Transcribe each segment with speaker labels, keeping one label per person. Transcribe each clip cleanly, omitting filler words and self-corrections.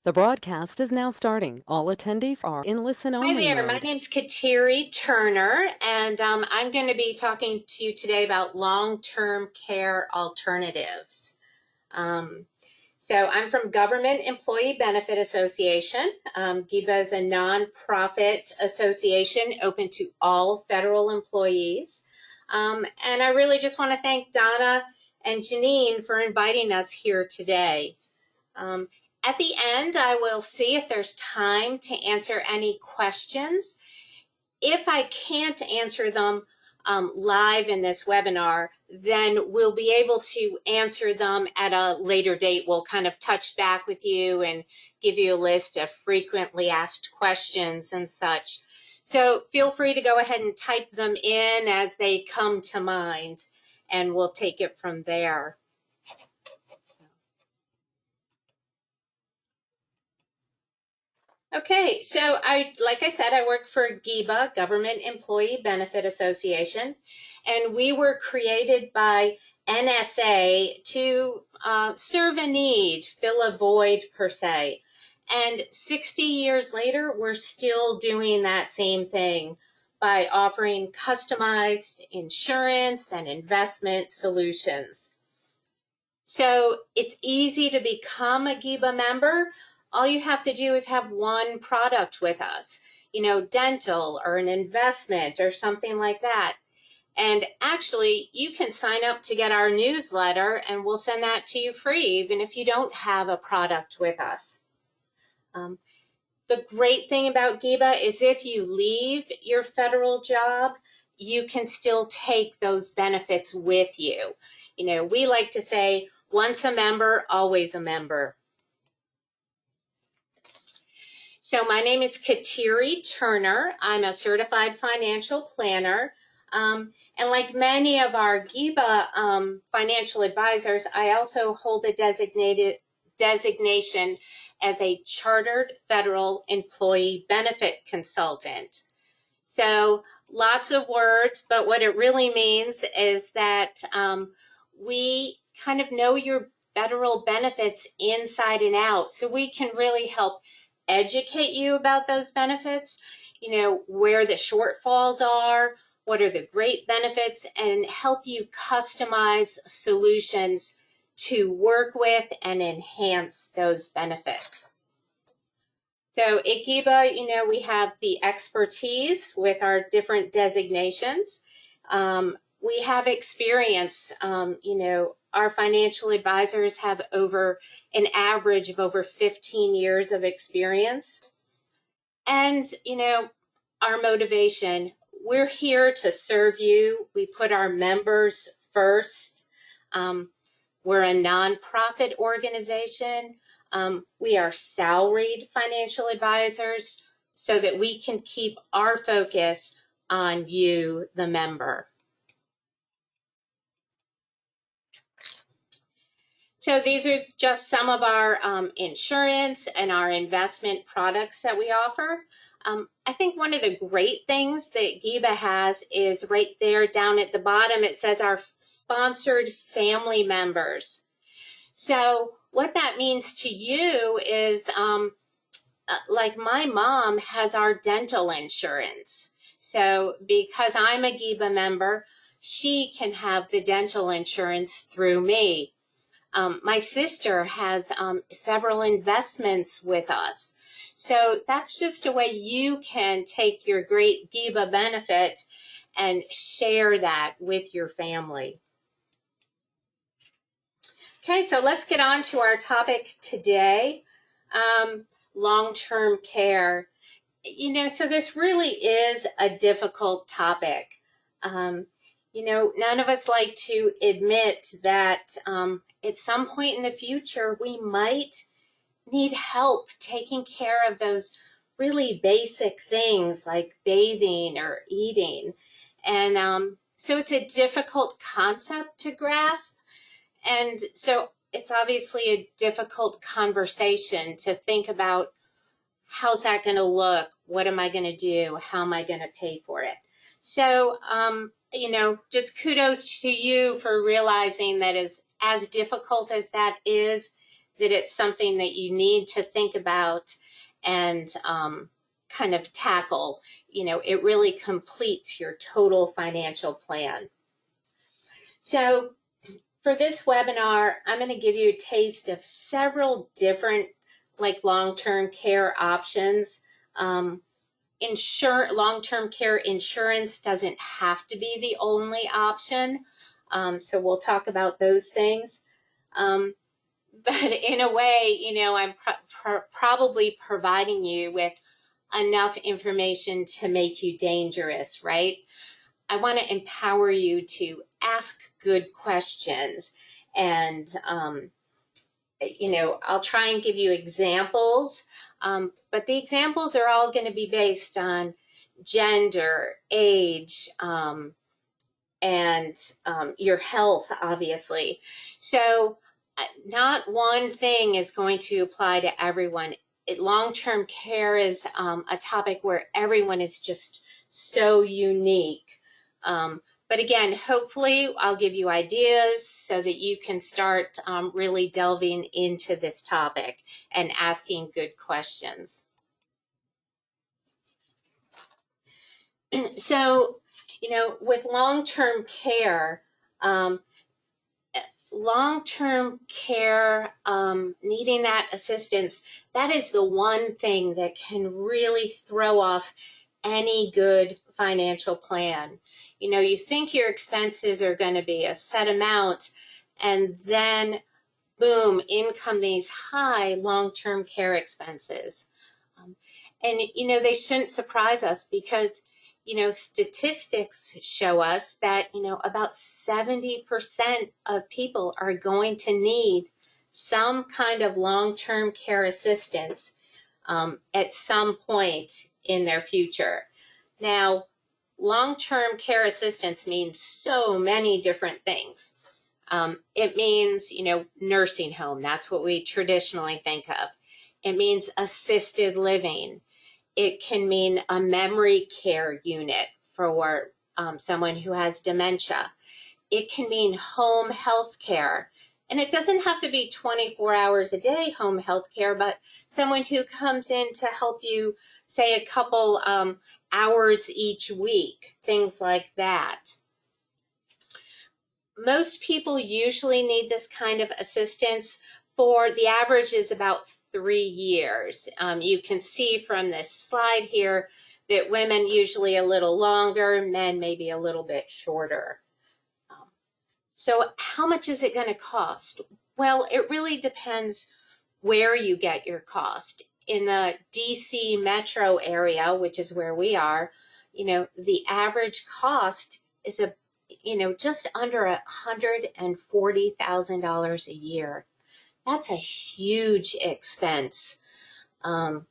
Speaker 1: The broadcast is now starting. All attendees are in
Speaker 2: Hi
Speaker 1: listen-only
Speaker 2: there, my
Speaker 1: mode.
Speaker 2: name's Kateri Turner, and I'm going to be talking to you today about long-term care alternatives. Um, so I'm from Government Employee Benefit Association. GIBA is a nonprofit association open to all federal employees. And I really just want to thank Donna and Janine for inviting us here today. At the end, I will see if there's time to answer any questions. If I can't answer them live in this webinar, then we'll be able to answer them at a later date. We'll kind of touch back with you and give you a list of frequently asked questions and such. So feel free to go ahead and type them in as they come to mind, and we'll take it from there. Okay, so like I said, I work for GIBA, Government Employee Benefit Association, and we were created by NSA to serve a need, fill a void per se. And 60 years later, we're still doing that same thing by offering customized insurance and investment solutions. So it's easy to become a GIBA member. All you have to do is have one product with us, dental or an investment or something like that. And actually, you can sign up to get our newsletter and we'll send that to you free, even if you don't have a product with us. The great thing about GIBA is if you leave your federal job, you can still take those benefits with you. We like to say, once a member, always a member. So my name is Kateri Turner. I'm a certified financial planner. And like many of our GIBA financial advisors, I also hold a designation as a chartered federal employee benefit consultant. So lots of words, but what it really means is that we kind of know your federal benefits inside and out. So we can really help educate you about those benefits, where the shortfalls are, what are the great benefits, and help you customize solutions to work with and enhance those benefits. So at GIBA, we have the expertise with our different designations. We have experience. Our financial advisors have an average of over 15 years of experience. And, our motivation, we're here to serve you. We put our members first. We're a nonprofit organization. We are salaried financial advisors so that we can keep our focus on you, the member. So these are just some of our insurance and our investment products that we offer. I think one of the great things that GIBA has is right there down at the bottom, it says our sponsored family members. So what that means to you is, like my mom has our dental insurance. So because I'm a GIBA member, she can have the dental insurance through me. My sister has several investments with us. So that's just a way you can take your great GIBA benefit and share that with your family. Okay, so let's get on to our topic today, long-term care. So this really is a difficult topic. None of us like to admit that at some point in the future, we might need help taking care of those really basic things like bathing or eating. And so it's a difficult concept to grasp. And so it's obviously a difficult conversation to think about, how's that going to look? What am I going to do? How am I going to pay for it? So, just kudos to you for realizing that as difficult as that is, that it's something that you need to think about and kind of tackle. It really completes your total financial plan. So for this webinar, I'm going to give you a taste of several different long-term care options. Long-term care insurance doesn't have to be the only option. So we'll talk about those things. But in a way, I'm probably providing you with enough information to make you dangerous, right? I want to empower you to ask good questions. And, I'll try and give you examples, but the examples are all going to be based on gender, age, and your health, obviously. So not one thing is going to apply to everyone. Long-term care is a topic where everyone is just so unique. But again, hopefully I'll give you ideas so that you can start really delving into this topic and asking good questions. So, with long-term care, needing that assistance, that is the one thing that can really throw off any good financial plan. You think your expenses are going to be a set amount, and then boom, in come these high long-term care expenses. And they shouldn't surprise us because statistics show us that about 70% of people are going to need some kind of long-term care assistance at some point in their future. Now, long-term care assistance means so many different things. It means, nursing home. That's what we traditionally think of. It means assisted living. It can mean a memory care unit for someone who has dementia. It can mean home health care. And it doesn't have to be 24 hours a day home health care, but someone who comes in to help you, say, a couple hours each week, things like that. Most people usually need this kind of assistance for the average is about 3 years. You can see from this slide here that women usually a little longer, men maybe a little bit shorter. So how much is it going to cost? Well, it really depends where you get your cost. In the DC metro area, which is where we are, the average cost is just under $140,000 a year. That's a huge expense. So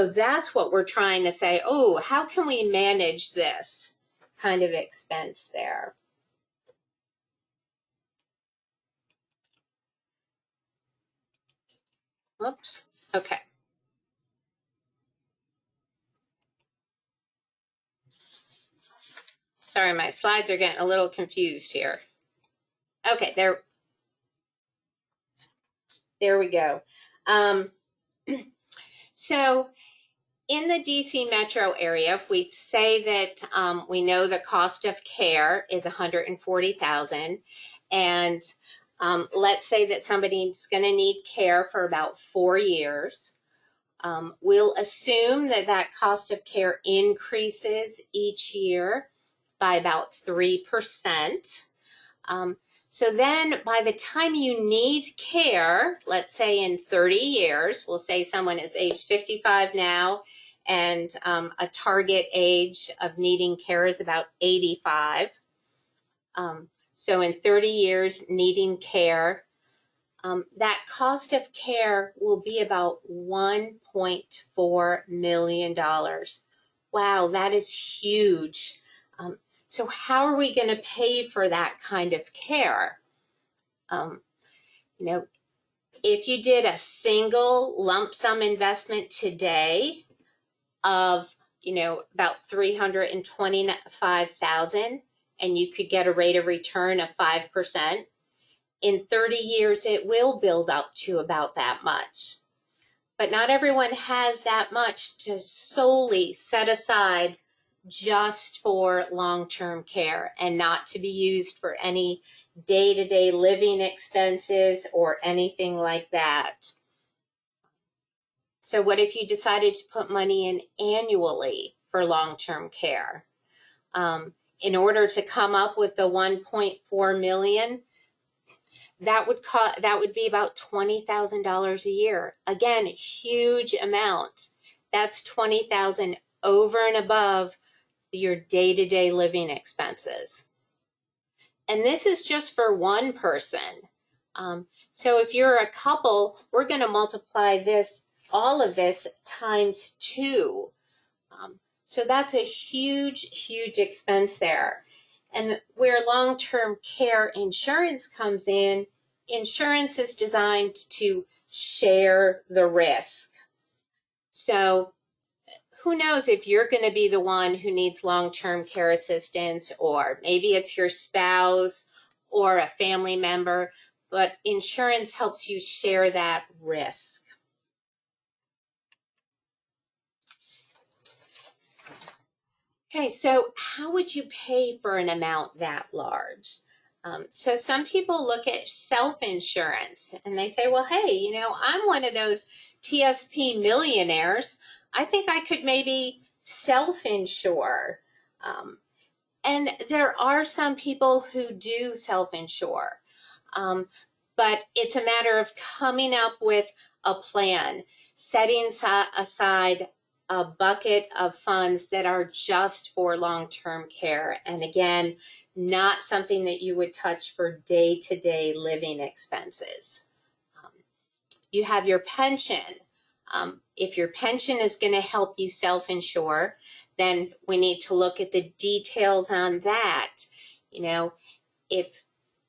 Speaker 2: that's what we're trying to say, how can we manage this kind of expense there? Whoops. Okay. Sorry, my slides are getting a little confused here. Okay, there we go. So in the DC metro area, if we say that we know the cost of care is $140,000, and let's say that somebody's going to need care for about 4 years, we'll assume that that cost of care increases each year by about 3%. So then by the time you need care, let's say in 30 years, we'll say someone is age 55 now, and a target age of needing care is about 85. So in 30 years needing care, that cost of care will be about $1.4 million. Wow, that is huge. So how are we going to pay for that kind of care? If you did a single lump sum investment today of, about $325,000, and you could get a rate of return of 5%, In 30 years, it will build up to about that much. But not everyone has that much to solely set aside just for long-term care and not to be used for any day-to-day living expenses or anything like that. So what if you decided to put money in annually for long-term care? In order to come up with the 1.4 million, that would be about $20,000 a year. Again, huge amount. That's $20,000 over and above your day-to-day living expenses. And this is just for one person. So if you're a couple, we're going to multiply all of this times 2. So that's a huge, huge expense there. And where long-term care insurance comes in, insurance is designed to share the risk. So who knows if you're going to be the one who needs long-term care assistance, or maybe it's your spouse or a family member, but insurance helps you share that risk. Okay, so how would you pay for an amount that large? So some people look at self-insurance and they say, well, hey, I'm one of those TSP millionaires. I think I could maybe self-insure. And there are some people who do self-insure. But it's a matter of coming up with a plan, setting aside a bucket of funds that are just for long-term care. And again, not something that you would touch for day-to-day living expenses. You have your pension. If your pension is going to help you self-insure, then we need to look at the details on that. If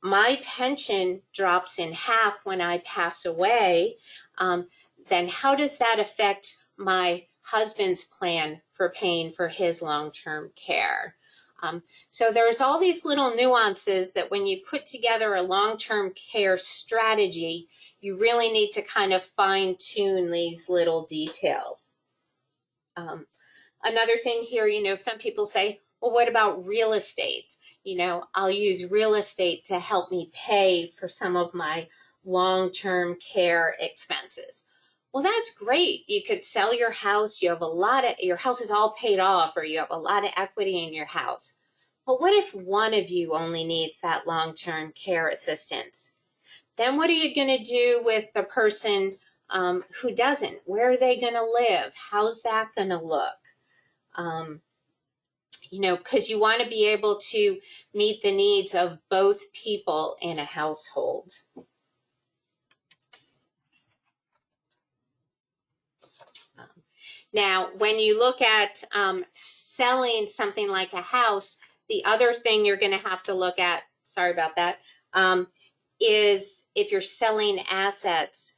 Speaker 2: my pension drops in half when I pass away, then how does that affect my husband's plan for paying for his long-term care? So there's all these little nuances that when you put together a long-term care strategy, you really need to kind of fine-tune these little details. Another thing here, some people say, well, what about real estate? I'll use real estate to help me pay for some of my long-term care expenses. Well, that's great. You could sell your house. Your house is all paid off, or you have a lot of equity in your house. But what if one of you only needs that long-term care assistance? Then what are you going to do with the person who doesn't? Where are they going to live? How's that going to look? Because you want to be able to meet the needs of both people in a household. Now, when you look at selling something like a house, the other thing you're going to have to look at, sorry about that, is if you're selling assets,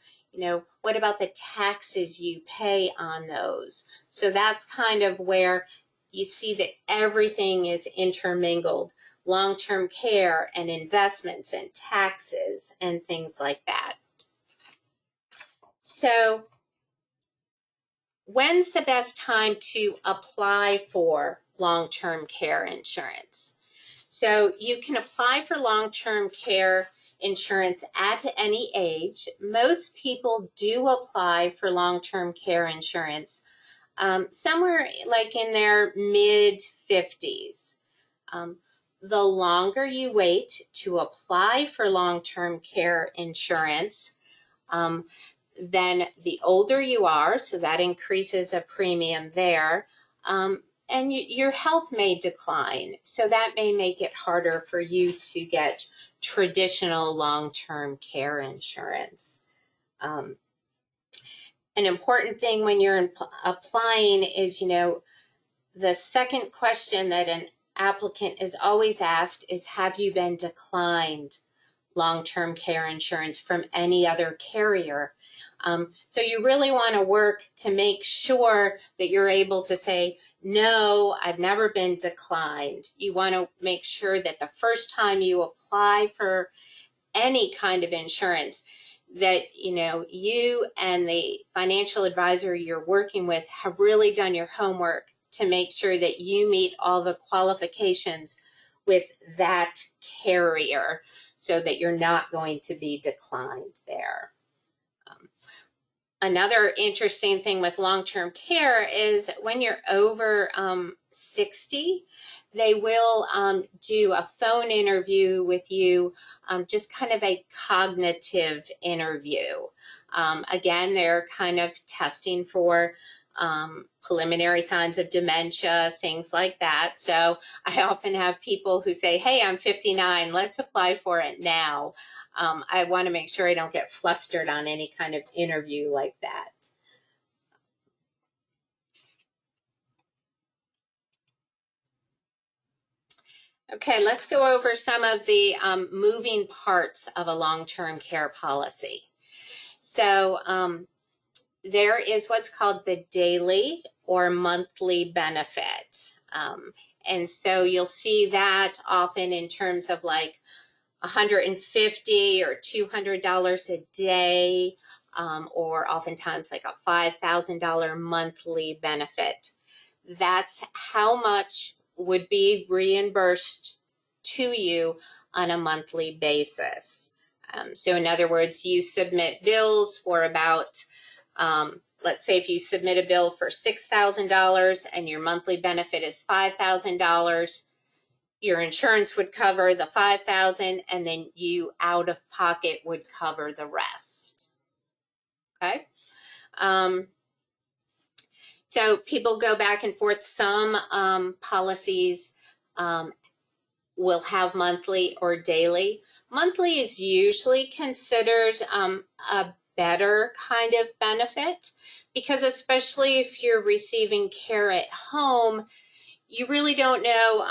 Speaker 2: what about the taxes you pay on those? So that's kind of where you see that everything is intermingled, long-term care and investments and taxes and things like that. So when's the best time to apply for long-term care insurance? So you can apply for long-term care insurance at any age. Most people do apply for long-term care insurance somewhere like in their mid-50s. The longer you wait to apply for long-term care insurance, then the older you are, so that increases a premium there, and your health may decline, so that may make it harder for you to get traditional long-term care insurance. An important thing when you're applying is, the second question that an applicant is always asked is, have you been declined long-term care insurance from any other carrier? So you really want to work to make sure that you're able to say, no, I've never been declined. You want to make sure that the first time you apply for any kind of insurance, that you and the financial advisor you're working with have really done your homework to make sure that you meet all the qualifications with that carrier so that you're not going to be declined there. Another interesting thing with long-term care is when you're over 60, they will do a phone interview with you, just kind of a cognitive interview. Again, they're kind of testing for preliminary signs of dementia, things like that. So I often have people who say, hey, I'm 59, let's apply for it now. I want to make sure I don't get flustered on any kind of interview like that. Okay, let's go over some of the moving parts of a long-term care policy. So there is what's called the daily or monthly benefit. And so you'll see that often in terms of like $150 or $200 a day, or oftentimes like a $5,000 monthly benefit. That's how much would be reimbursed to you on a monthly basis. So in other words, you submit bills for about, let's say if you submit a bill for $6,000 and your monthly benefit is $5,000, your insurance would cover the $5,000 and then you out of pocket would cover the rest. Okay. So people go back and forth. Some policies will have monthly or daily. Monthly is usually considered a better kind of benefit because especially if you're receiving care at home, you really don't know,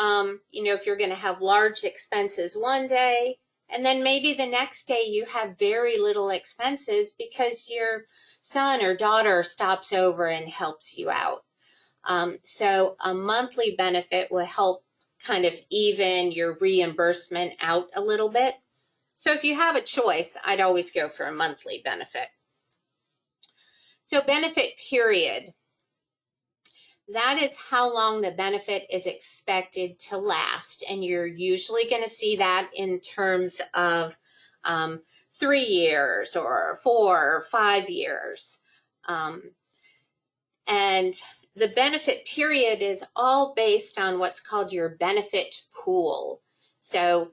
Speaker 2: if you're going to have large expenses one day, and then maybe the next day you have very little expenses because your son or daughter stops over and helps you out. So a monthly benefit will help kind of even your reimbursement out a little bit. So if you have a choice, I'd always go for a monthly benefit. So benefit period. That is how long the benefit is expected to last. And you're usually going to see that in terms of 3 years or 4 or 5 years. And the benefit period is all based on what's called your benefit pool. So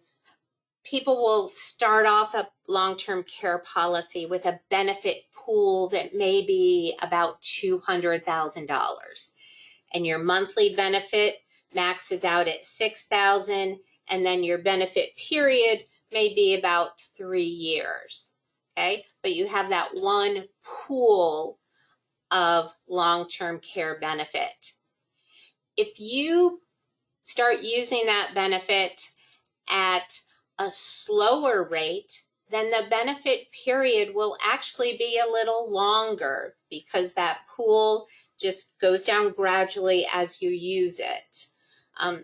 Speaker 2: people will start off a long-term care policy with a benefit pool that may be about $200,000. And your monthly benefit maxes out at $6,000, and then your benefit period may be about 3 years. Okay, but you have that one pool of long-term care benefit. If you start using that benefit at a slower rate, then the benefit period will actually be a little longer because that pool just goes down gradually as you use it.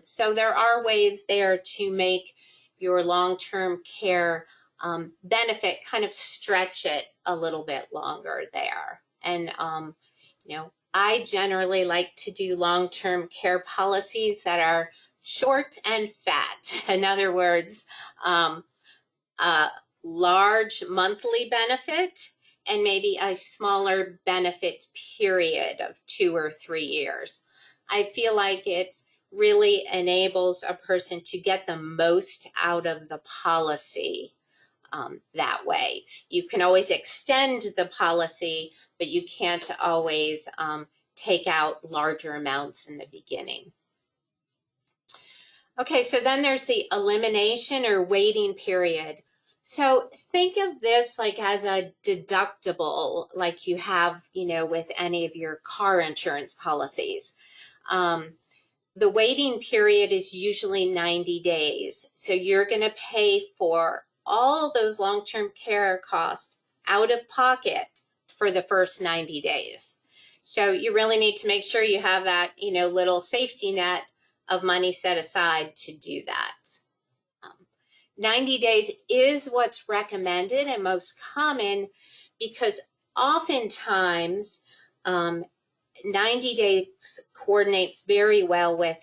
Speaker 2: So there are ways there to make your long-term care benefit kind of stretch it a little bit longer there. And, I generally like to do long-term care policies that are short and fat. In other words, a large monthly benefit and maybe a smaller benefit period of 2 or 3 years. I feel like it really enables a person to get the most out of the policy that way. You can always extend the policy, but you can't always take out larger amounts in the beginning. Okay, so then there's the elimination or waiting period. So think of this like as a deductible, like you have, with any of your car insurance policies. The waiting period is usually 90 days. So you're going to pay for all those long-term care costs out of pocket for the first 90 days. So you really need to make sure you have that, little safety net of money set aside to do that. 90 days is what's recommended and most common because oftentimes 90 days coordinates very well with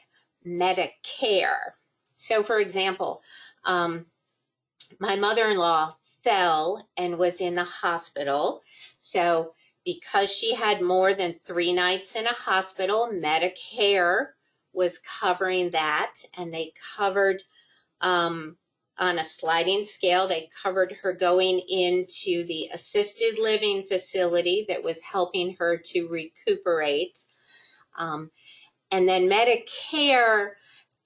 Speaker 2: Medicare. So, for example, my mother-in-law fell and was in the hospital. So, because she had more than 3 nights in a hospital, Medicare was covering that, and they covered on a sliding scale. They covered her going into the assisted living facility that was helping her to recuperate. And then Medicare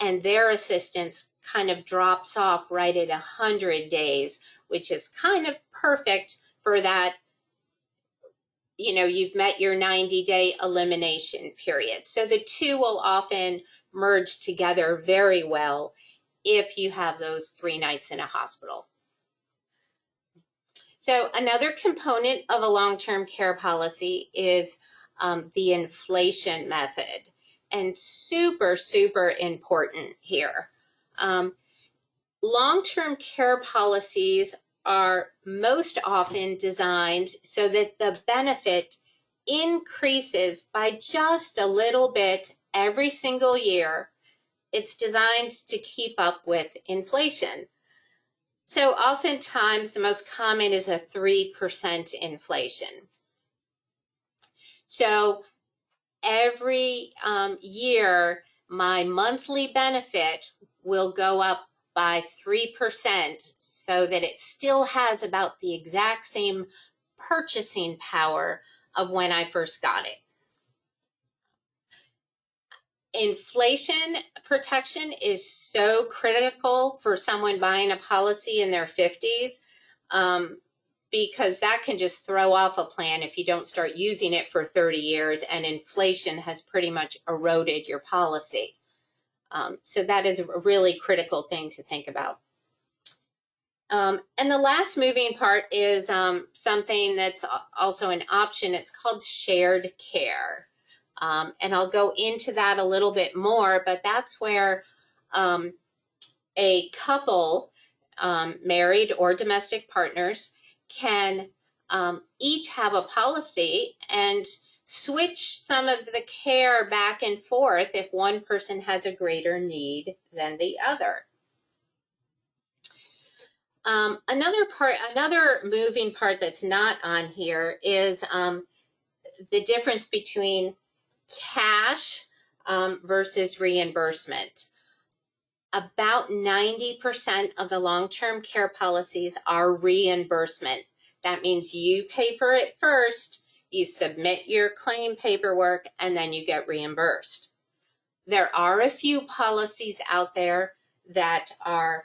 Speaker 2: and their assistance kind of drops off right at 100 days, which is kind of perfect for that. You've met your 90-day elimination period. So the two will often merge together very well if you have those 3 nights in a hospital. So another component of a long-term care policy is the inflation method, and super, super important here. Long-term care policies are most often designed so that the benefit increases by just a little bit every single year. It's designed to keep up with inflation. So oftentimes the most common is a 3% inflation. So every year, my monthly benefit will go up by 3% so that it still has about the exact same purchasing power of when I first got it. Inflation protection is so critical for someone buying a policy in their 50s because that can just throw off a plan if you don't start using it for 30 years and inflation has pretty much eroded your policy. So that is a really critical thing to think about. And the last moving part is something that's also an option. It's called shared care. And I'll go into that a little bit more, but that's where a couple, married or domestic partners, can each have a policy and switch some of the care back and forth if one person has a greater need than the other. Another moving part that's not on here is the difference between cash versus reimbursement. About 90% of the long-term care policies are reimbursement. That means you pay for it first, you submit your claim paperwork, and then you get reimbursed. There are a few policies out there that are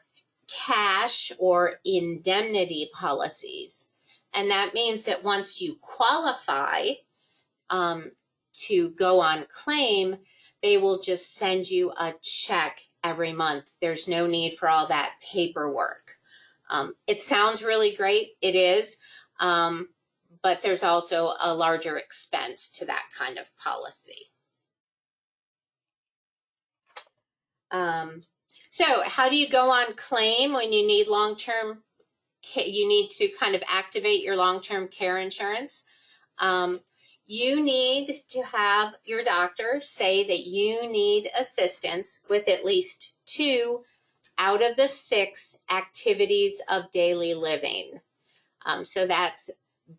Speaker 2: cash or indemnity policies. And that means that once you qualify to go on claim, they will just send you a check every month. There's no need for all that paperwork. It sounds really great. It is. But there's also a larger expense to that kind of policy. So how do you go on claim when you need long-term care? You need to kind of activate your long-term care insurance. You need to have your doctor say that you need assistance with at least 2 out of the 6 activities of daily living. So that's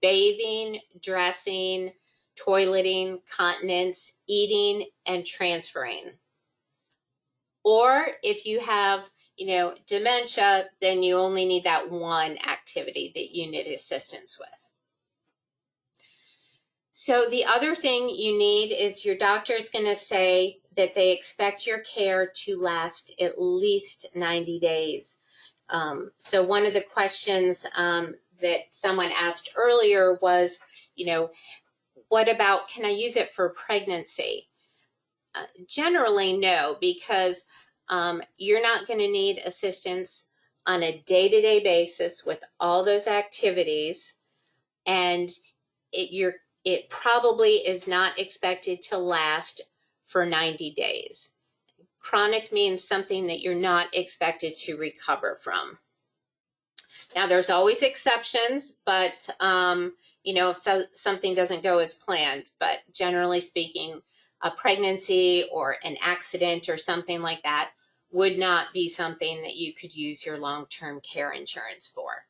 Speaker 2: bathing, dressing, toileting, continence, eating, and transferring. Or if you have, dementia, then you only need that one activity that you need assistance with. So the other thing you need is your doctor is going to say that they expect your care to last at least 90 days. So one of the questions that someone asked earlier was, what about, can I use it for pregnancy? Generally, no, because you're not going to need assistance on a day-to-day basis with all those activities, and it probably is not expected to last for 90 days. Chronic means something that you're not expected to recover from. Now, there's always exceptions, but if something doesn't go as planned, but generally speaking, a pregnancy or an accident or something like that would not be something that you could use your long-term care insurance for.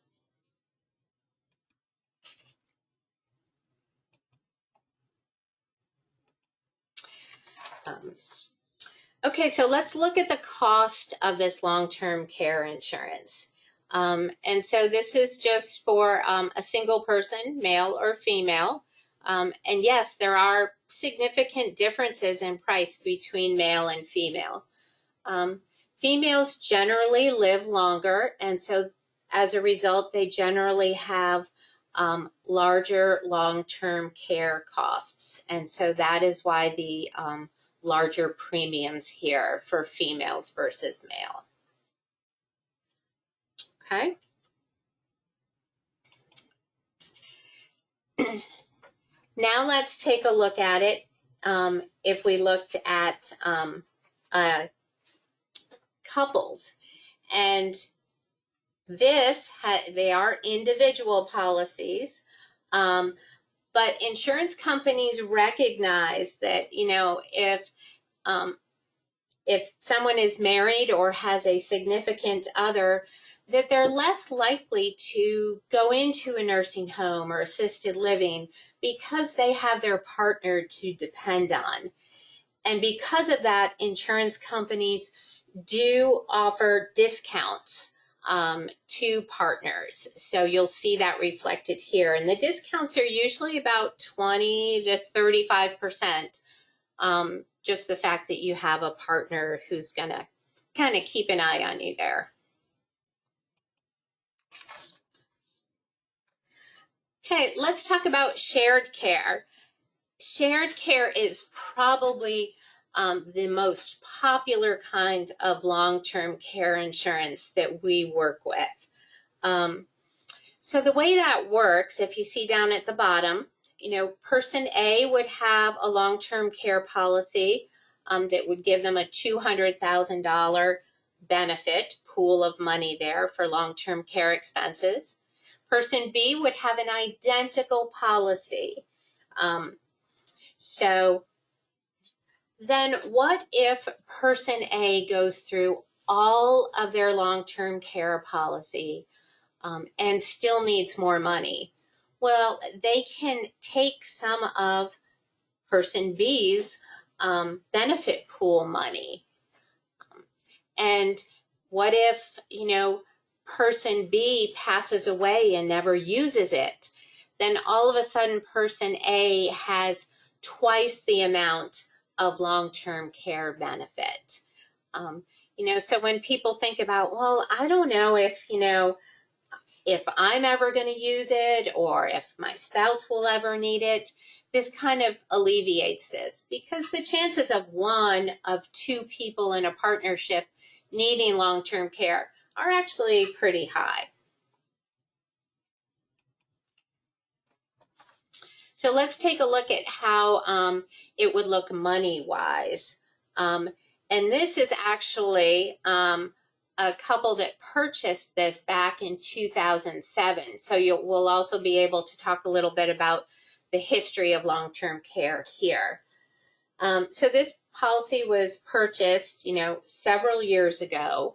Speaker 2: Okay, so let's look at the cost of this long-term care insurance. And so this is just for a single person, male or female. And yes, there are significant differences in price between male and female. Females generally live longer, and so as a result, they generally have larger long-term care costs. And so that is why the larger premiums here for females versus male. Okay. Now let's take a look at it. If we looked at couples, and they are individual policies, but insurance companies recognize that if someone is married or has a significant other, that they're less likely to go into a nursing home or assisted living because they have their partner to depend on. And because of that, insurance companies do offer discounts to partners. So you'll see that reflected here. And the discounts are usually about 20 to 35%. Just the fact that you have a partner who's going to kind of keep an eye on you there. Okay, let's talk about shared care. Shared care is probably the most popular kind of long-term care insurance that we work with. So the way that works, if you see down at the bottom, person A would have a long-term care policy that would give them a $200,000 benefit pool of money there for long-term care expenses. Person B would have an identical policy. So then what if person A goes through all of their long-term care policy and still needs more money? Well, they can take some of person B's benefit pool money. And what if, person B passes away and never uses it? Then all of a sudden person A has twice the amount of long-term care benefit. So when people think about, well, I don't know if I'm ever going to use it or if my spouse will ever need it, this kind of alleviates this, because the chances of one of two people in a partnership needing long-term care are actually pretty high. So let's take a look at how it would look money-wise. And this is actually a couple that purchased this back in 2007. So we'll also be able to talk a little bit about the history of long-term care here. So this policy was purchased, several years ago,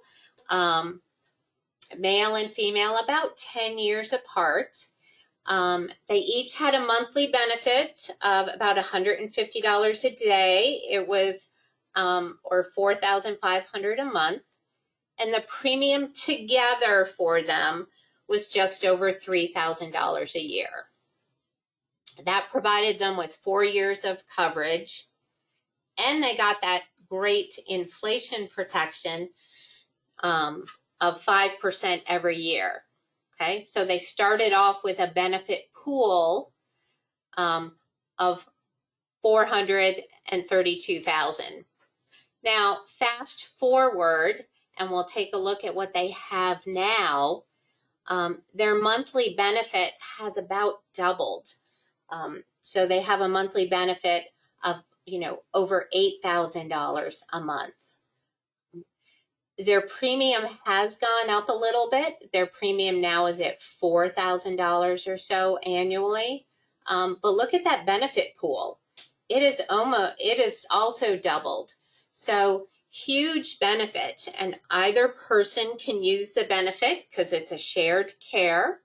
Speaker 2: male and female, about 10 years apart. They each had a monthly benefit of about $150 a day. It was, or $4,500 a month. And the premium together for them was just over $3,000 a year. That provided them with 4 years of coverage, and they got that great inflation protection of 5% every year. Okay, so they started off with a benefit pool of $432,000. Now, fast forward, and we'll take a look at what they have now. Their monthly benefit has about doubled. So they have a monthly benefit of, over $8,000 a month. Their premium has gone up a little bit. Their premium now is at $4,000 or so annually. But look at that benefit pool. It is also doubled. So huge benefit, and either person can use the benefit because it's a shared care.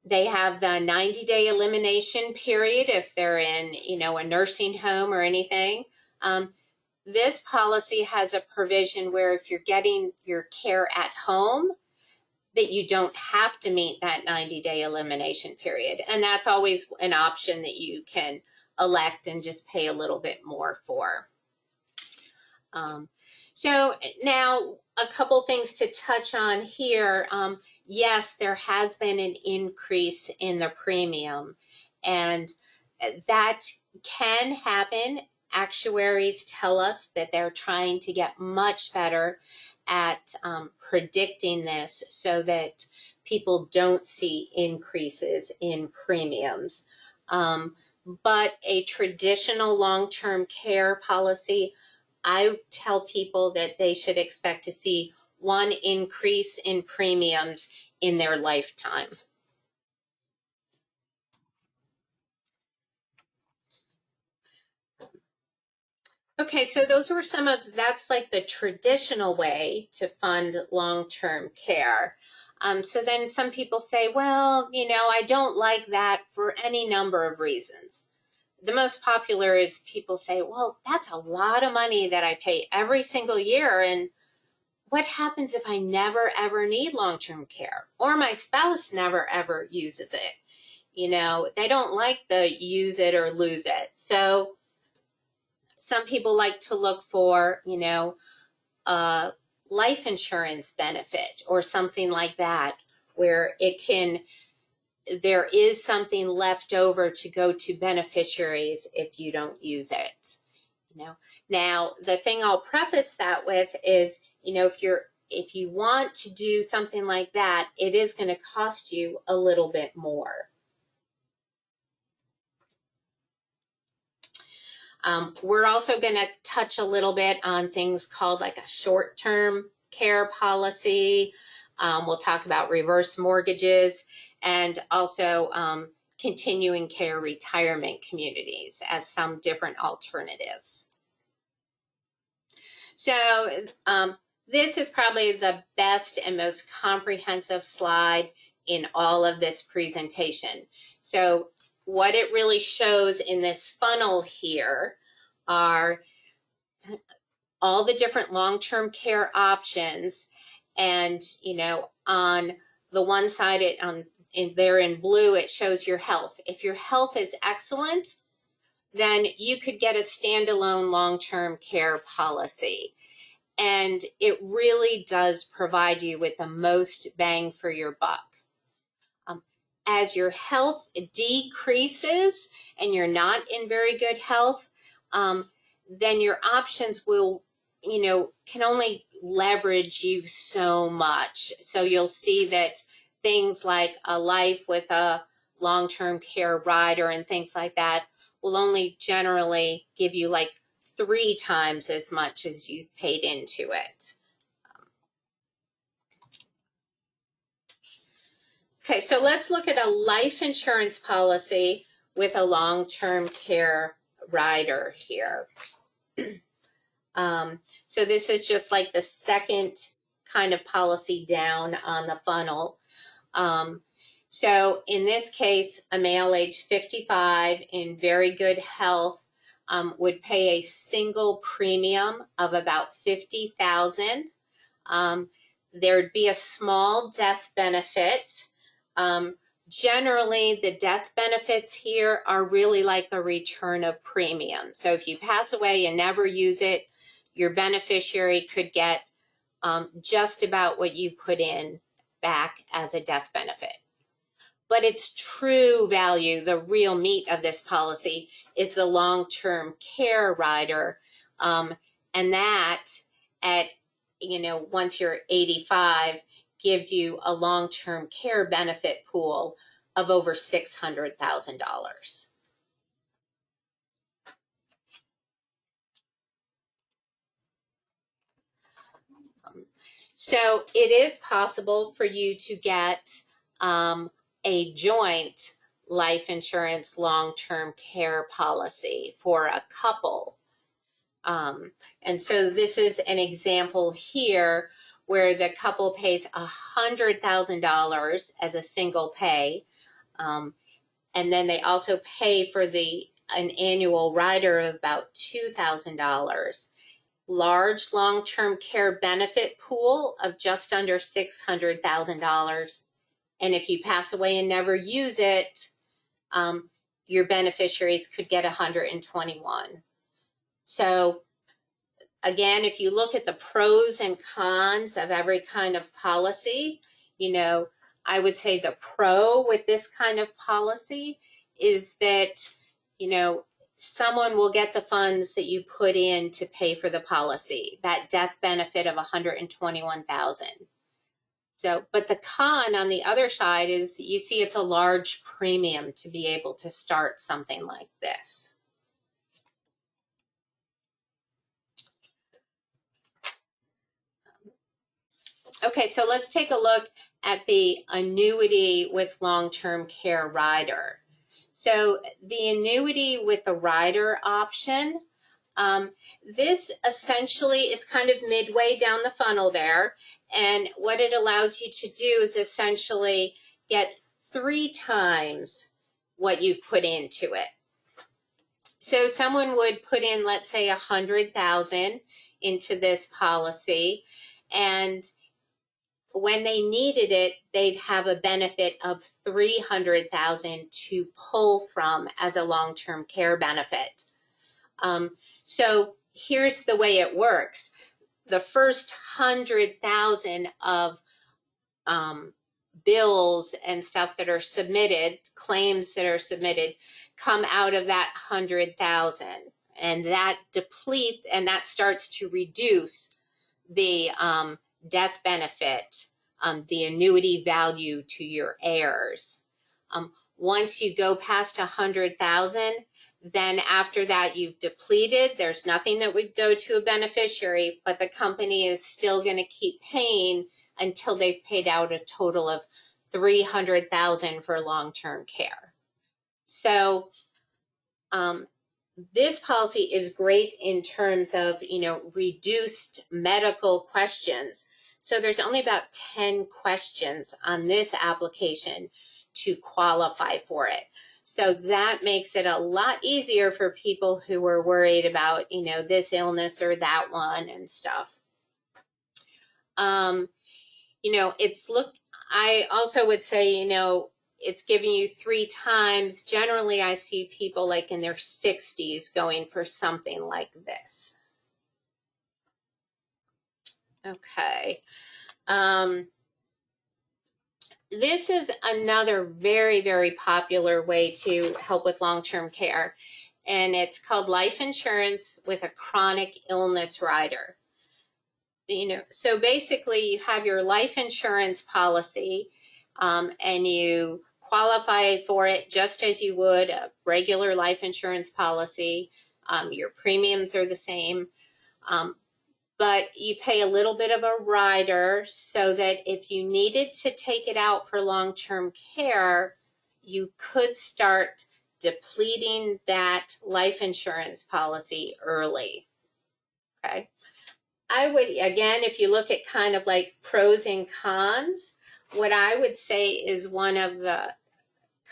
Speaker 2: They have the 90-day elimination period if they're in, a nursing home or anything. This policy has a provision where if you're getting your care at home, that you don't have to meet that 90-day elimination period. And that's always an option that you can elect and just pay a little bit more for. So now a couple things to touch on here. Yes, there has been an increase in the premium, and that can happen. Actuaries tell us that they're trying to get much better at predicting this so that people don't see increases in premiums. But a traditional long-term care policy, I tell people that they should expect to see one increase in premiums in their lifetime. Okay, so that's like the traditional way to fund long-term care. So then some people say, well, I don't like that for any number of reasons. The most popular is people say, well, that's a lot of money that I pay every single year. And what happens if I never, ever need long-term care or my spouse never, ever uses it? They don't like the use it or lose it. So some people like to look for, a life insurance benefit or something like that, where there is something left over to go to beneficiaries if you don't use it. Now the thing I'll preface that with is, if you want to do something like that, it is going to cost you a little bit more. We're also going to touch a little bit on things called like a short-term care policy. We'll talk about reverse mortgages and also continuing care retirement communities as some different alternatives. So this is probably the best and most comprehensive slide in all of this presentation. So what it really shows in this funnel here are all the different long-term care options. And, on the one side, there in blue, it shows your health. If your health is excellent, then you could get a standalone long-term care policy. And it really does provide you with the most bang for your buck. As your health decreases and you're not in very good health, then your options will, can only leverage you so much. So you'll see that things like a life with a long-term care rider and things like that will only generally give you like 3 times as much as you've paid into it. Okay, so let's look at a life insurance policy with a long-term care rider here. So this is just like the second kind of policy down on the funnel. So in this case, a male age 55 in very good health would pay a single premium of about $50,000. There'd be a small death benefit. Generally, the death benefits here are really like a return of premium. So if you pass away and never use it, your beneficiary could get just about what you put in back as a death benefit. But its true value, the real meat of this policy, is the long-term care rider. And that at, once you're 85, gives you a long-term care benefit pool of over $600,000. So it is possible for you to get a joint life insurance long-term care policy for a couple. And so this is an example here where the couple pays $100,000 as a single pay. And then they also pay for an annual rider of about $2,000. Large long-term care benefit pool of just under $600,000. And if you pass away and never use it, your beneficiaries could get 121. So again, if you look at the pros and cons of every kind of policy, I would say the pro with this kind of policy is that, someone will get the funds that you put in to pay for the policy, that death benefit of $121,000. So, but the con on the other side is you see it's a large premium to be able to start something like this. Okay, so let's take a look at the annuity with long-term care rider. So the annuity with the rider option, this essentially, it's kind of midway down the funnel there. And what it allows you to do is essentially get 3 times what you've put into it. So someone would put in, let's say, $100,000 into this policy, and when they needed it, they'd have a benefit of $300,000 to pull from as a long-term care benefit. So here's the way it works. The first 100,000 of bills and stuff that are submitted, claims that are submitted, come out of that 100,000, and that that starts to reduce the death benefit, the annuity value to your heirs. Once you go past 100,000, then after that you've depleted. There's nothing that would go to a beneficiary, but the company is still going to keep paying until they've paid out a total of $300,000 for long-term care. So this policy is great in terms of, reduced medical questions. So there's only about 10 questions on this application to qualify for it. So that makes it a lot easier for people who are worried about, this illness or that one and stuff. I also would say, it's giving you 3 times. Generally, I see people like in their 60s going for something like this. Okay. This is another very, very popular way to help with long-term care, and it's called life insurance with a chronic illness rider. So basically you have your life insurance policy, and you qualify for it just as you would a regular life insurance policy. Your premiums are the same, but you pay a little bit of a rider so that if you needed to take it out for long-term care, you could start depleting that life insurance policy early. Okay. I would, again, if you look at kind of like pros and cons, what I would say is one of the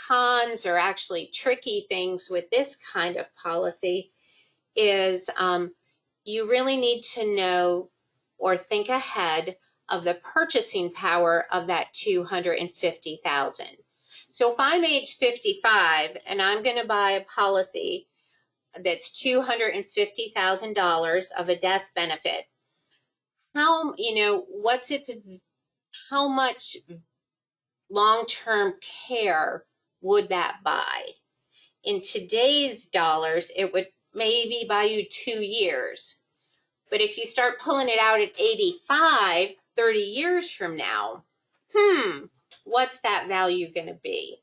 Speaker 2: cons, or actually tricky things with this kind of policy, is you really need to know or think ahead of the purchasing power of that $250,000. So if I'm age 55 and I'm going to buy a policy that's $250,000 of a death benefit, how much long-term care would that buy? In today's dollars, it would maybe buy you 2 years. But if you start pulling it out at 85, 30 years from now, what's that value going to be?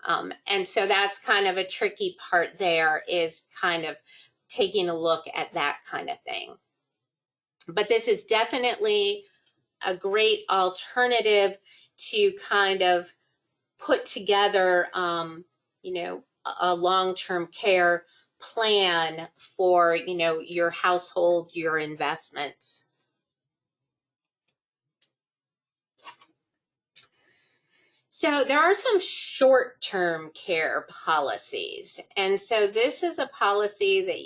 Speaker 2: And so that's kind of a tricky part there, is kind of taking a look at that kind of thing. But this is definitely a great alternative to kind of put together, a long-term care plan for, your household, your investments. So there are some short-term care policies. And so this is a policy that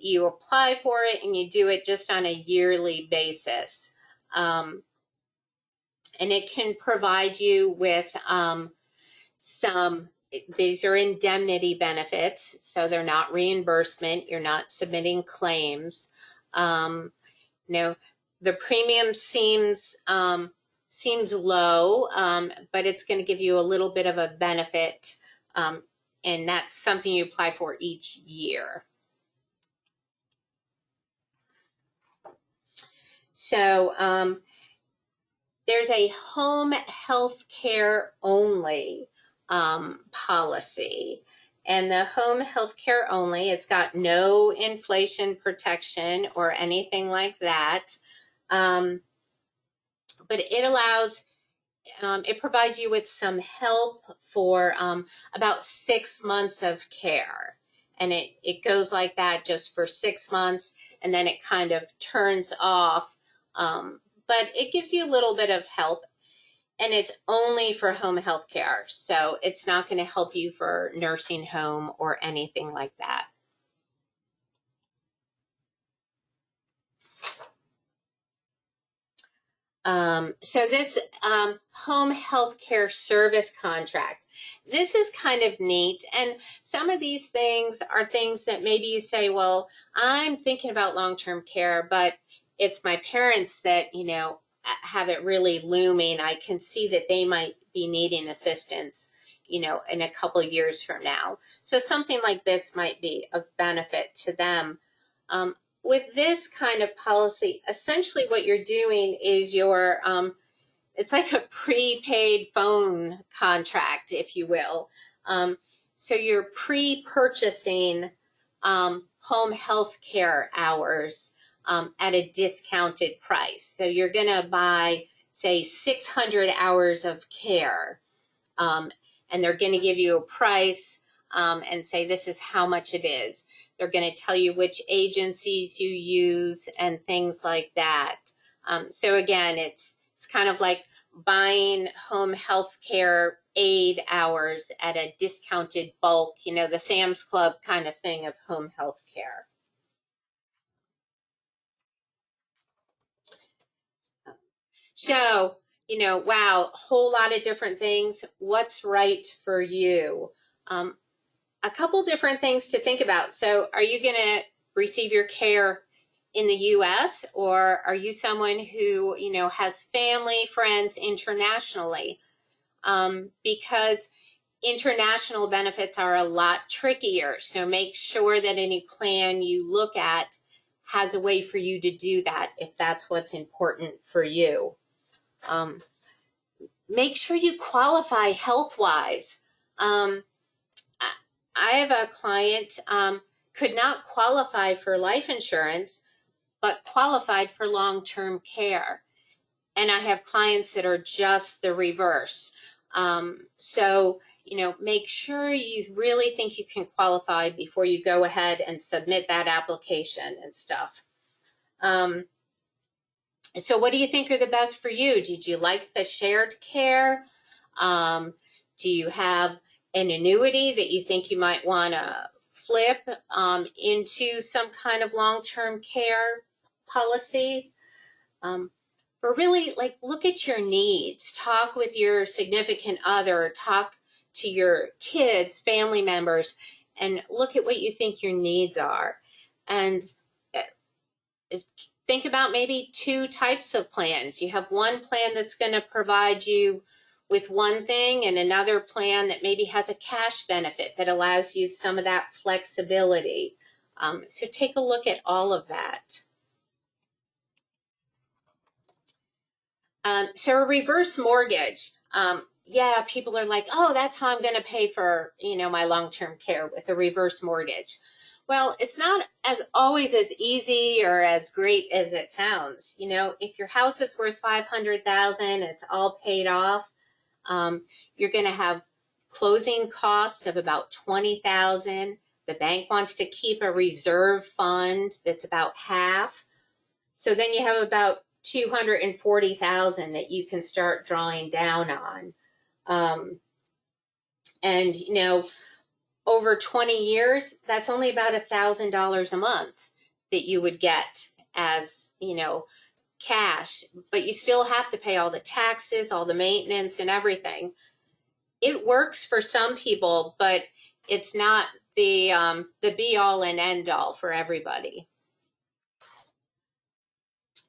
Speaker 2: you apply for it and you do it just on a yearly basis. And it can provide you with these are indemnity benefits, so they're not reimbursement. You're not submitting claims. The premium seems low, but it's going to give you a little bit of a benefit, and that's something you apply for each year. So there's a home health care only policy. And the home health care only, it's got no inflation protection or anything like that. But it allows, it provides you with some help for about 6 months of care. And it goes like that just for 6 months, and then it kind of turns off. But it gives you a little bit of help. And it's only for home health care, so it's not going to help you for nursing home or anything like that. So this home health care service contract, this is kind of neat. And some of these things are things that maybe you say, well, I'm thinking about long-term care, but it's my parents that, have it really looming. I can see that they might be needing assistance, in a couple of years from now. So something like this might be of benefit to them. With this kind of policy, essentially what you're doing is it's like a prepaid phone contract, if you will. So you're pre-purchasing home health care hours at a discounted price. So you're going to buy, say, 600 hours of care, and they're going to give you a price and say this is how much it is. They're going to tell you which agencies you use and things like that. So again, it's kind of like buying home health care aid hours at a discounted bulk, the Sam's Club kind of thing of home health care. So, wow, a whole lot of different things. What's right for you? A couple different things to think about. So are you going to receive your care in the U.S. or are you someone who, has family, friends internationally? Because international benefits are a lot trickier. So make sure that any plan you look at has a way for you to do that if that's what's important for you. Make sure you qualify health-wise. I have a client could not qualify for life insurance, but qualified for long-term care. And I have clients that are just the reverse. So, make sure you really think you can qualify before you go ahead and submit that application and stuff. So what do you think are the best for you? Did you like the shared care? Do you have an annuity that you think you might want to flip into some kind of long-term care policy? But really, look at your needs. Talk with your significant other. Talk to your kids, family members, and look at what you think your needs are. And think about maybe 2 types of plans. You have one plan that's going to provide you with one thing and another plan that maybe has a cash benefit that allows you some of that flexibility. So take a look at all of that. So a reverse mortgage. People are like, oh, that's how I'm going to pay for, my long-term care with a reverse mortgage. Well, it's not as always as easy or as great as it sounds. If your house is worth 500,000, it's all paid off. You're going to have closing costs of about 20,000. The bank wants to keep a reserve fund that's about half. So then you have about 240,000 that you can start drawing down on. And over 20 years, that's only about $1,000 a month that you would get as, cash, but you still have to pay all the taxes, all the maintenance and everything. It works for some people, but it's not the be all and end all for everybody.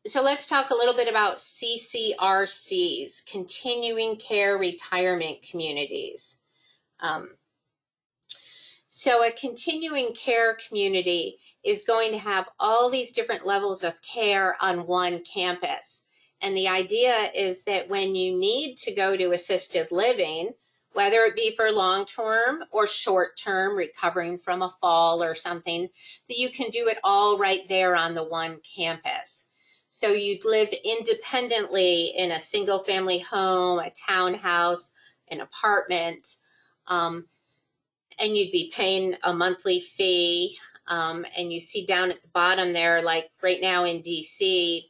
Speaker 2: So let's talk a little bit about CCRCs, continuing care retirement communities. So a continuing care community is going to have all these different levels of care on one campus. And the idea is that when you need to go to assisted living, whether it be for long-term or short-term, recovering from a fall or something, that you can do it all right there on the one campus. So you'd live independently in a single-family home, a townhouse, an apartment, and you'd be paying a monthly fee. And you see down at the bottom there, like right now in DC,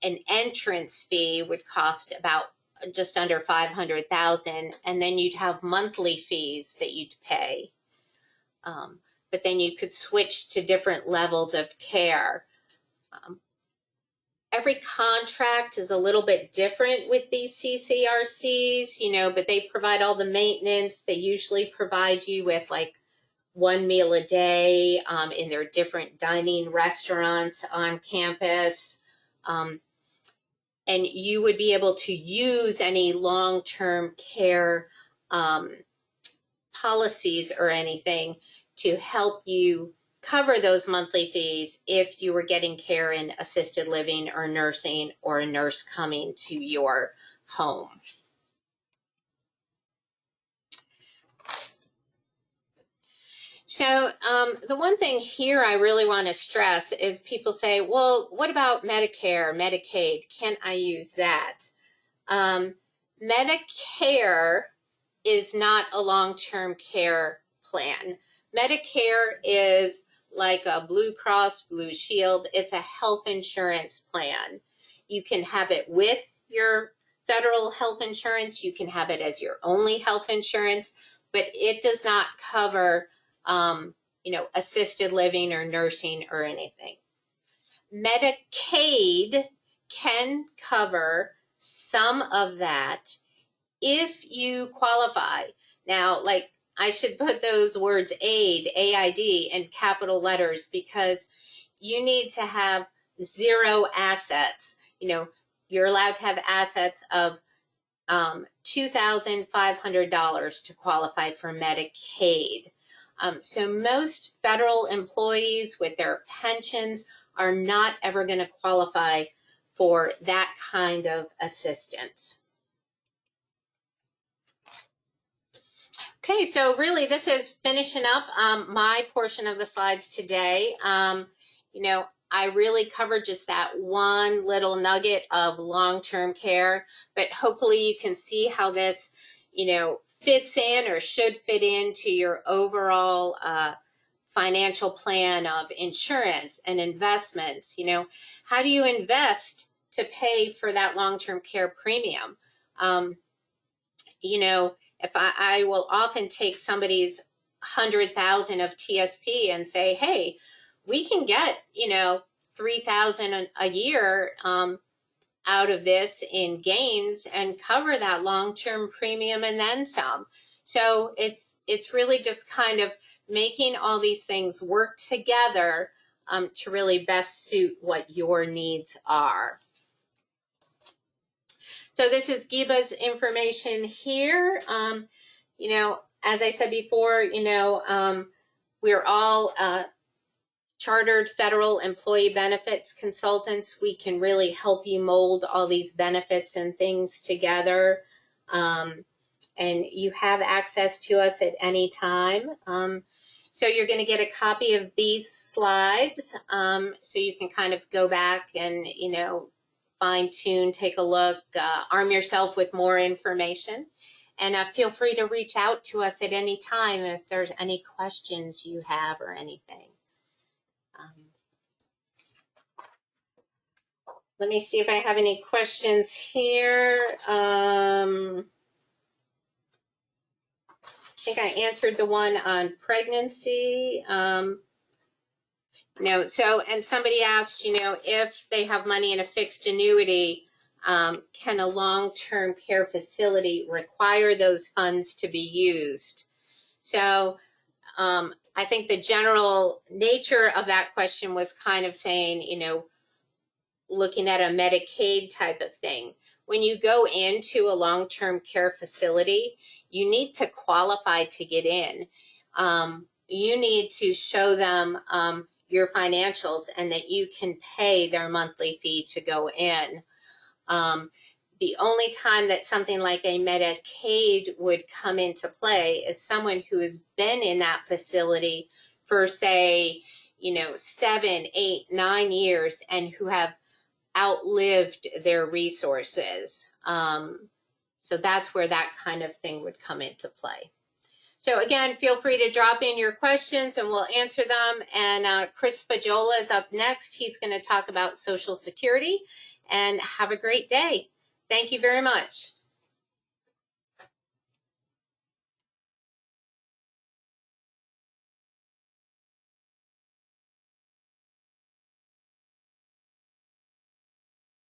Speaker 2: an entrance fee would cost about just under 500,000, and then you'd have monthly fees that you'd pay. But then you could switch to different levels of care. Every contract is a little bit different with these CCRCs, but they provide all the maintenance. They usually provide you with like one meal a day in their different dining restaurants on campus. And you would be able to use any long-term care policies or anything to help you cover those monthly fees if you were getting care in assisted living or nursing, or a nurse coming to your home. So the one thing here I really want to stress is people say, well, what about Medicare, Medicaid? Can't I use that? Medicare is not a long-term care plan. Medicare is like a Blue Cross Blue Shield. It's a health insurance plan. You can have it with your federal health insurance. You can have it as your only health insurance, but it does not cover assisted living or nursing or anything. Medicaid can cover some of that if you qualify. Now, like, I should put those words aid, AID, in capital letters, because you need to have 0 assets. You're allowed to have assets of $2,500 to qualify for Medicaid. So most federal employees with their pensions are not ever going to qualify for that kind of assistance. Okay, so really this is finishing up my portion of the slides today. I really covered just that one little nugget of long-term care, but hopefully you can see how this, fits in or should fit into your overall financial plan of insurance and investments. How do you invest to pay for that long-term care premium? If I will often take somebody's 100,000 of TSP and say, hey, we can get, 3,000 a year out of this in gains and cover that long-term premium and then some. So it's really just kind of making all these things work together to really best suit what your needs are. So this is Giba's information here. As I said before, we're all chartered federal employee benefits consultants. We can really help you mold all these benefits and things together. And you have access to us at any time. So you're going to get a copy of these slides, so you can kind of go back and, fine tune, take a look, arm yourself with more information. And feel free to reach out to us at any time if there's any questions you have or anything. Let me see if I have any questions here. I think I answered the one on pregnancy. And somebody asked, if they have money in a fixed annuity, can a long-term care facility require those funds to be used? So I think the general nature of that question was kind of saying, looking at a Medicaid type of thing. When you go into a long-term care facility, you need to qualify to get in. You need to show them your financials and that you can pay their monthly fee to go in. The only time that something like a Medicaid would come into play is someone who has been in that facility for, say, 7, 8, 9 years and who have outlived their resources. So that's where that kind of thing would come into play. So again, feel free to drop in your questions and we'll answer them. And Chris Fajola is up next. He's going to talk about Social Security. And have a great day. Thank you very much.